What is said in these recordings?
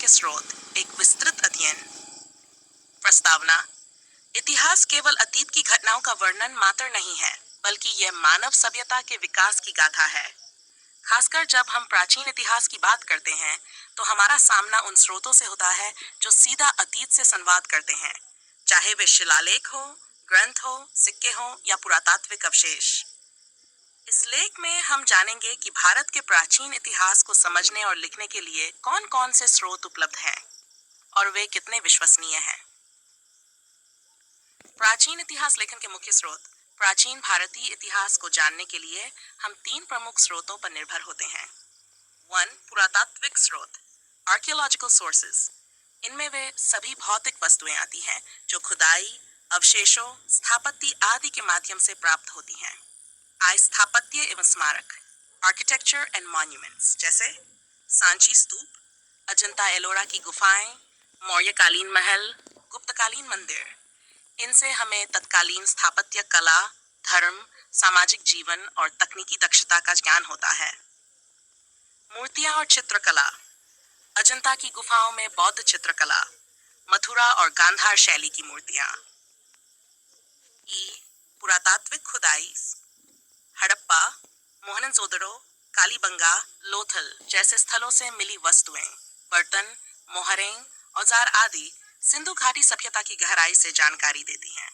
के स्रोत एक विस्तृत अध्ययन। प्रस्तावना। इतिहास केवल अतीत की घटनाओं का वर्णन मात्र नहीं है, बल्कि यह मानव सभ्यता के विकास की गाथा है। खासकर जब हम प्राचीन इतिहास की बात करते हैं, तो हमारा सामना उन स्रोतों से होता है जो सीधा अतीत से संवाद करते हैं, चाहे वे शिलालेख हो, ग्रंथ हो, सिक्के हो या पुरातात्विक अवशेष। इस लेख में हम जानेंगे कि भारत के प्राचीन इतिहास को समझने और लिखने के लिए कौन-कौन से स्रोत उपलब्ध हैं और वे कितने विश्वसनीय हैं। प्राचीन इतिहास लेखन के मुख्य स्रोत। प्राचीन भारतीय इतिहास को जानने के लिए हम 3 प्रमुख स्रोतों पर निर्भर होते हैं। 1. पुरातात्विक स्रोत, आर्कियोलॉजिकल सोर्सेज। इनमें वे सभी भौतिक वस्तुएं आती हैं जो खुदाई, अवशेषों, स्थापत्य आदि के माध्यम से प्राप्त होती हैं। स्थापत्य एवं स्मारक, आर्किटेक्चर एंड मॉन्यूमेंट्स, जैसे सांची स्तूप, अजंता एलोरा की गुफाएं, मौर्यकालीन महल, गुप्तकालीन मंदिर। इनसे हमें तत्कालीन स्थापत्य कला, धर्म, सामाजिक जीवन और तकनीकी दक्षता का ज्ञान होता है। मूर्तियां और चित्रकला। अजंता की गुफाओं में बौद्ध चित्रकला, मथुरा और गांधार शैली की मूर्तियां। पुरातात्विक खुदाई। हड़प्पा, मोहनजोदड़ो, कालीबंगा, लोथल जैसे स्थलों से मिली वस्तुएं, बर्तन, मोहरें, औजार आदि सिंधु घाटी सभ्यता की गहराई से जानकारी देती हैं।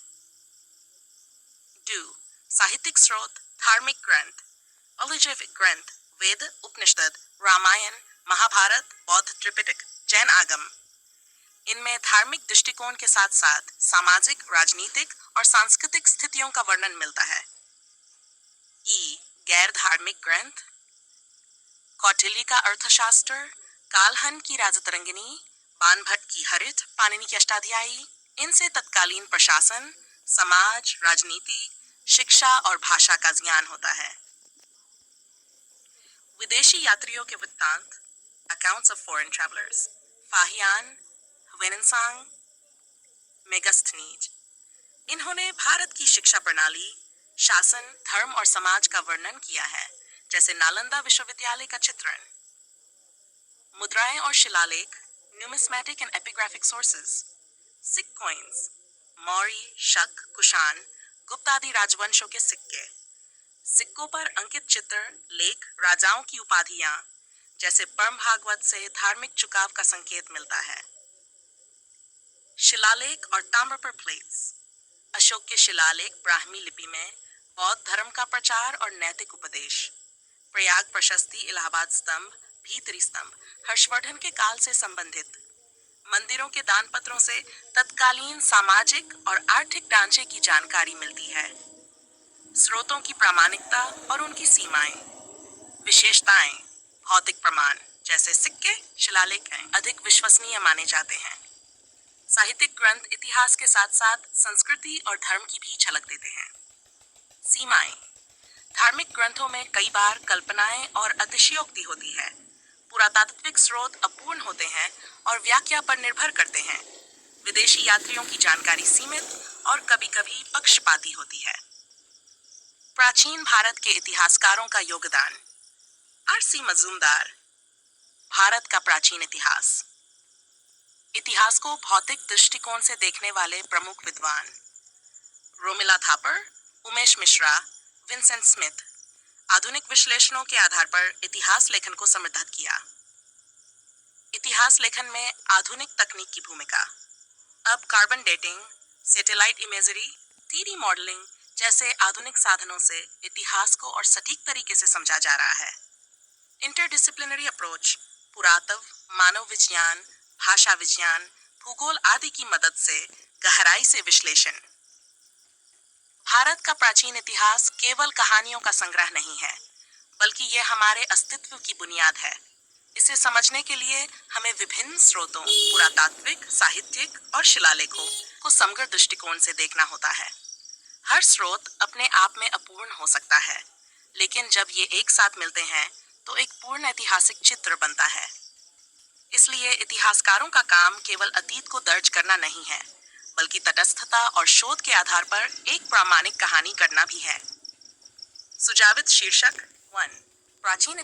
2. साहित्यिक स्रोत, धार्मिक ग्रंथ, अलौकिक ग्रंथ, वेद, उपनिषद, रामायण, महाभारत, बौद्ध त्रिपिटक, जैन आगम। इनमें धार्मिक दृष्टिकोण के साथ साथ सामाजिक, राजनीतिक और सांस्कृतिक स्थितियों का वर्णन मिलता है। गैर धार्मिक ग्रंथ, कौटिल्य का अर्थशास्त्र, कालहन की राजतरंगिणी, बाणभट्ट की हरित, पाणिनि की अष्टाध्यायी। इनसे तत्कालीन प्रशासन, समाज, राजनीति, शिक्षा और भाषा का ज्ञान होता है। विदेशी यात्रियों के वृत्तांत, accounts of foreign travellers, Fahien, Hiuen Tsang, Megasthenes. इन्होंने भारत की शिक्षा प्रणाली, शासन, धर्म और समाज का वर्णन किया है, जैसे नालंदा विश्वविद्यालय का चित्रण। मुद्राएं और शिलालेख, numismatic and epigraphic sources, sick coins, Maurya, शक, कुषाण, गुप्त आदि राजवंशों के सिक्के। सिक्कों पर अंकित चित्र, लेख, राजाओं की उपाधियां, जैसे परम भागवत से धार्मिक झुकाव का संकेत मिलता है। शिलालेख और ताम्र पर प्लेट्स। अशोक के शिलालेख ब्राह्मी लिपि में बौद्ध धर्म का प्रचार और नैतिक उपदेश। प्रयाग प्रशस्ति, इलाहाबाद स्तंभ, भीतरी स्तंभ हर्षवर्धन के काल से संबंधित। मंदिरों के दान पत्रों से तत्कालीन सामाजिक और आर्थिक ढांचे की जानकारी मिलती है। स्रोतों की प्रामाणिकता और उनकी सीमाएं। विशेषताएं, भौतिक प्रमाण जैसे सिक्के, शिलालेख अधिक विश्वसनीय माने जाते हैं। साहित्यिक ग्रंथ इतिहास के साथ साथ संस्कृति और धर्म की भी झलक देते हैं। सीमाएं, धार्मिक ग्रंथों में कई बार कल्पनाएं और अतिशयोक्ति होती है। पुरातात्विक स्रोत अपूर्ण होते हैं और व्याख्या पर निर्भर करते हैं। विदेशी यात्रियों की जानकारी सीमित और कभी-कभी पक्षपाती होती है। प्राचीन भारत के इतिहासकारों का योगदान। आर.सी. मजूमदार, भारत का प्राचीन इतिहास। इतिहास को भौतिक दृष्टिकोण से देखने वाले प्रमुख विद्वान। Romila Thapar, Umesh Mishra, Vincent Smith. आधुनिक विश्लेषणों के आधार पर इतिहास लेखन को समृद्ध किया। इतिहास लेखन में आधुनिक तकनीक की भूमिका। अब carbon dating, satellite imagery, 3D modelling जैसे आधुनिक साधनों से इतिहास को और सटीक तरीके से समझा जा रहा है। इंटरडिसिप्लिनरी अप्रोच, पुरातत्व, मानव विज्ञान, भाषा विज्ञान, भूगोल आदि की मदद से गहराई से विश्लेषण। भारत का प्राचीन इतिहास केवल कहानियों का संग्रह नहीं है, बल्कि यह हमारे अस्तित्व की बुनियाद है। इसे समझने के लिए हमें विभिन्न स्रोतों, पुरातात्विक, साहित्यिक और शिलालेखों को समग्र दृष्टिकोण से देखना होता है। हर स्रोत अपने आप में अपूर्ण हो सकता है, लेकिन जब ये एक साथ मिलते हैं तो एक पूर्ण ऐतिहासिक चित्र बनता है। इसलिए इतिहासकारों का काम केवल अतीत को दर्ज करना नहीं है, बल्कि तटस्थता और शोध के आधार पर एक प्रामाणिक कहानी करना भी है। सुझावित शीर्षक 1. प्राचीन